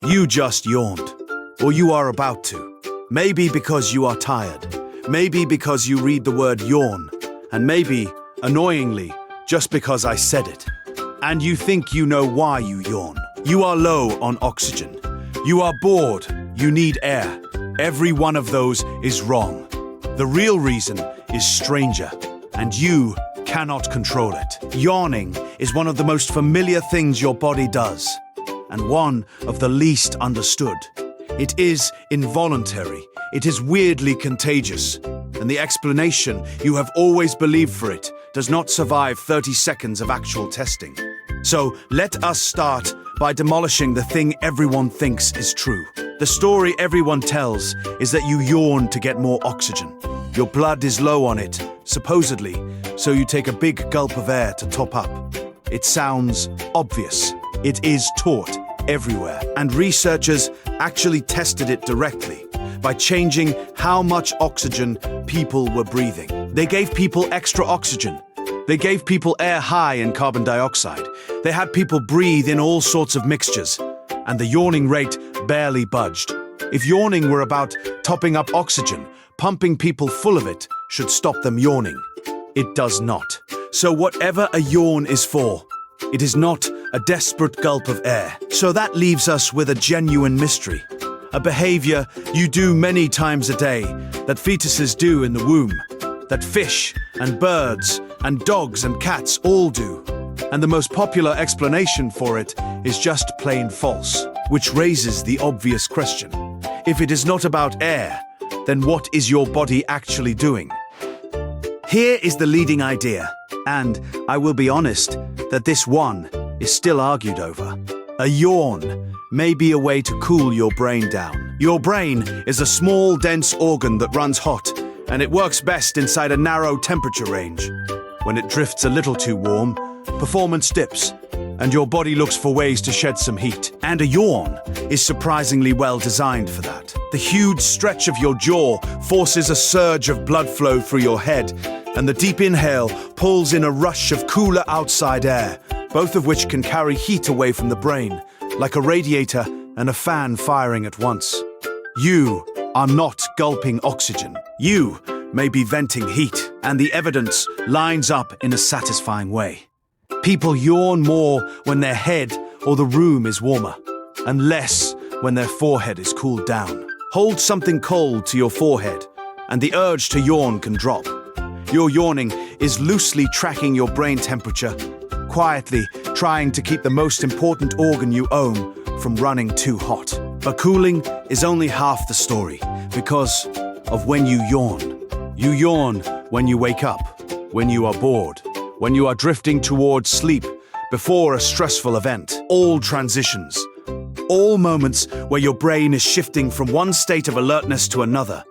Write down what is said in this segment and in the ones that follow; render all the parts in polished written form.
You just yawned. Or you are about to. Maybe because you are tired. Maybe because you read the word yawn. And maybe, annoyingly, just because I said it. And you think you know why you yawn. You are low on oxygen. You are bored. You need air. Every one of those is wrong. The real reason is stranger. And you cannot control it. Yawning is one of the most familiar things your body does. And one of the least understood. It is involuntary. It is weirdly contagious. And the explanation you have always believed for it does not survive 30 seconds of actual testing. So let us start by demolishing the thing everyone thinks is true. The story everyone tells is that you yawn to get more oxygen. Your blood is low on it, supposedly, so you take a big gulp of air to top up. It sounds obvious. It is taught everywhere. And researchers actually tested it directly by changing how much oxygen people were breathing. They gave people extra oxygen. They gave people air high in carbon dioxide. They had people breathe in all sorts of mixtures. And the yawning rate barely budged. If yawning were about topping up oxygen, pumping people full of it should stop them yawning. It does not. So whatever a yawn is for, it is not a desperate gulp of air. So that leaves us with a genuine mystery. A behavior you do many times a day, that fetuses do in the womb, that fish and birds and dogs and cats all do. And the most popular explanation for it is just plain false, which raises the obvious question. If it is not about air, then what is your body actually doing? Here is the leading idea, and I will be honest that this one is still argued over. A yawn may be a way to cool your brain down. Your brain is a small, dense organ that runs hot, and it works best inside a narrow temperature range. When it drifts a little too warm, performance dips, and your body looks for ways to shed some heat. And a yawn is surprisingly well designed for that. The huge stretch of your jaw forces a surge of blood flow through your head, and the deep inhale pulls in a rush of cooler outside air, both of which can carry heat away from the brain, like a radiator and a fan firing at once. You are not gulping oxygen. You may be venting heat, and the evidence lines up in a satisfying way. People yawn more when their head or the room is warmer, and less when their forehead is cooled down. Hold something cold to your forehead, and the urge to yawn can drop. Your yawning is loosely tracking your brain temperature, quietly trying to keep the most important organ you own from running too hot. But cooling is only half the story, because of when you yawn. You yawn when you wake up, when you are bored, when you are drifting towards sleep, before a stressful event. All transitions, all moments where your brain is shifting from one state of alertness to another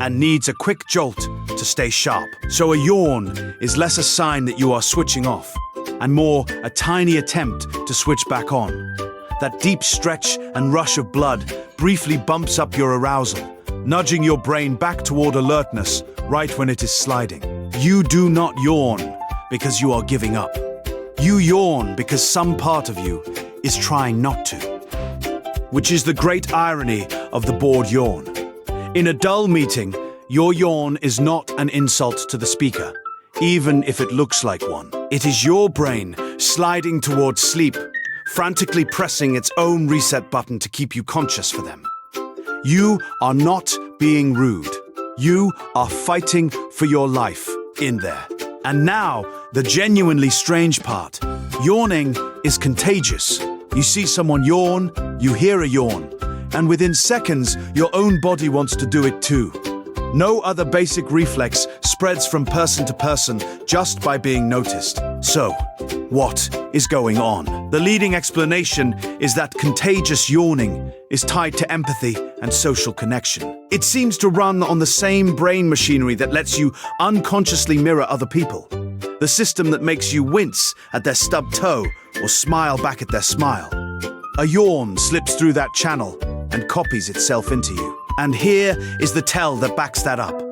and needs a quick jolt to stay sharp. So a yawn is less a sign that you are switching off and more a tiny attempt to switch back on. That deep stretch and rush of blood briefly bumps up your arousal, nudging your brain back toward alertness right when it is sliding. You do not yawn because you are giving up. You yawn because some part of you is trying not to. Which is the great irony of the bored yawn. In a dull meeting, your yawn is not an insult to the speaker, even if it looks like one. It is your brain sliding towards sleep, frantically pressing its own reset button to keep you conscious for them. You are not being rude. You are fighting for your life in there. And now, the genuinely strange part. Yawning is contagious. You see someone yawn, you hear a yawn, and within seconds, your own body wants to do it too. No other basic reflex spreads from person to person just by being noticed. So, what is going on? The leading explanation is that contagious yawning is tied to empathy and social connection. It seems to run on the same brain machinery that lets you unconsciously mirror other people. The system that makes you wince at their stubbed toe or smile back at their smile. A yawn slips through that channel and copies itself into you. And here is the tell that backs that up.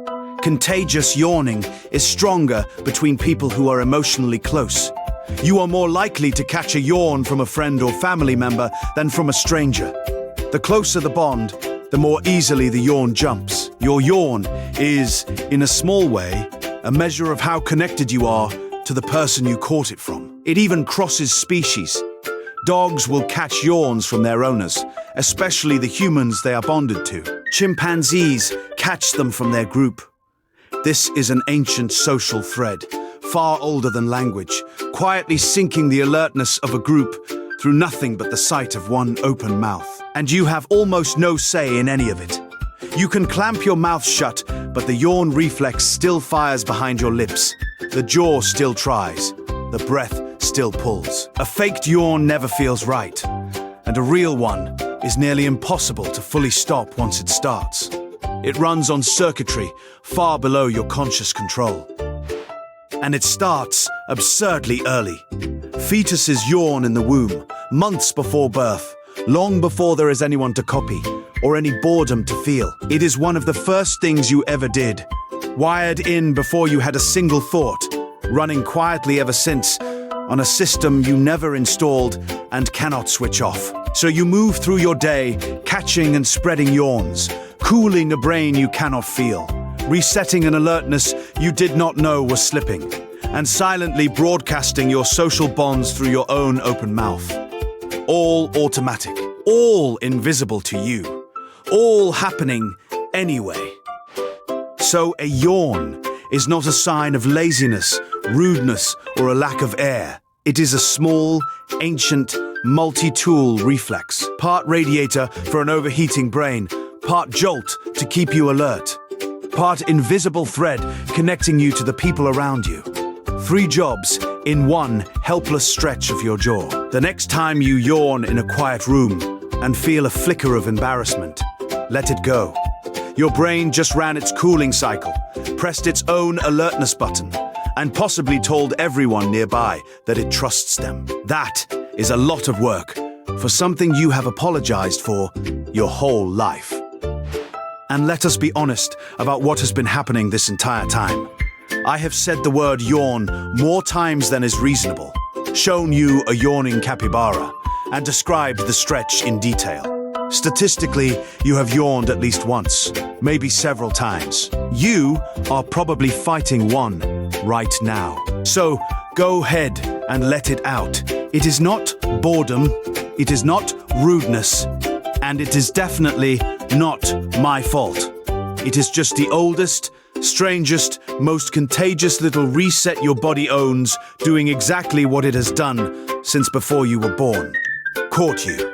Contagious yawning is stronger between people who are emotionally close. You are more likely to catch a yawn from a friend or family member than from a stranger. The closer the bond, the more easily the yawn jumps. Your yawn is, in a small way, a measure of how connected you are to the person you caught it from. It even crosses species. Dogs will catch yawns from their owners, especially the humans they are bonded to. Chimpanzees catch them from their group. This is an ancient social thread, far older than language, quietly sinking the alertness of a group through nothing but the sight of one open mouth. And you have almost no say in any of it. You can clamp your mouth shut, but the yawn reflex still fires behind your lips. The jaw still tries. The breath still pulls. A faked yawn never feels right, and a real one is nearly impossible to fully stop once it starts. It runs on circuitry far below your conscious control. And it starts absurdly early. Fetuses yawn in the womb, months before birth, long before there is anyone to copy or any boredom to feel. It is one of the first things you ever did, wired in before you had a single thought, running quietly ever since, on a system you never installed and cannot switch off. So you move through your day, catching and spreading yawns, cooling a brain you cannot feel, resetting an alertness you did not know was slipping, and silently broadcasting your social bonds through your own open mouth. All automatic, all invisible to you, all happening anyway. So a yawn is not a sign of laziness, rudeness, or a lack of air. It is a small, ancient, multi-tool reflex. Part radiator for an overheating brain, part jolt to keep you alert, part invisible thread connecting you to the people around you. 3 jobs in one helpless stretch of your jaw. The next time you yawn in a quiet room and feel a flicker of embarrassment, let it go. Your brain just ran its cooling cycle, pressed its own alertness button, and possibly told everyone nearby that it trusts them. That is a lot of work for something you have apologized for your whole life. And let us be honest about what has been happening this entire time. I have said the word yawn more times than is reasonable, shown you a yawning capybara, and described the stretch in detail. Statistically, you have yawned at least once, maybe several times. You are probably fighting one right now. So go ahead and let it out. It is not boredom, it is not rudeness, and it is definitely not my fault. It is just the oldest, strangest, most contagious little reset your body owns, doing exactly what it has done since before you were born. Caught you.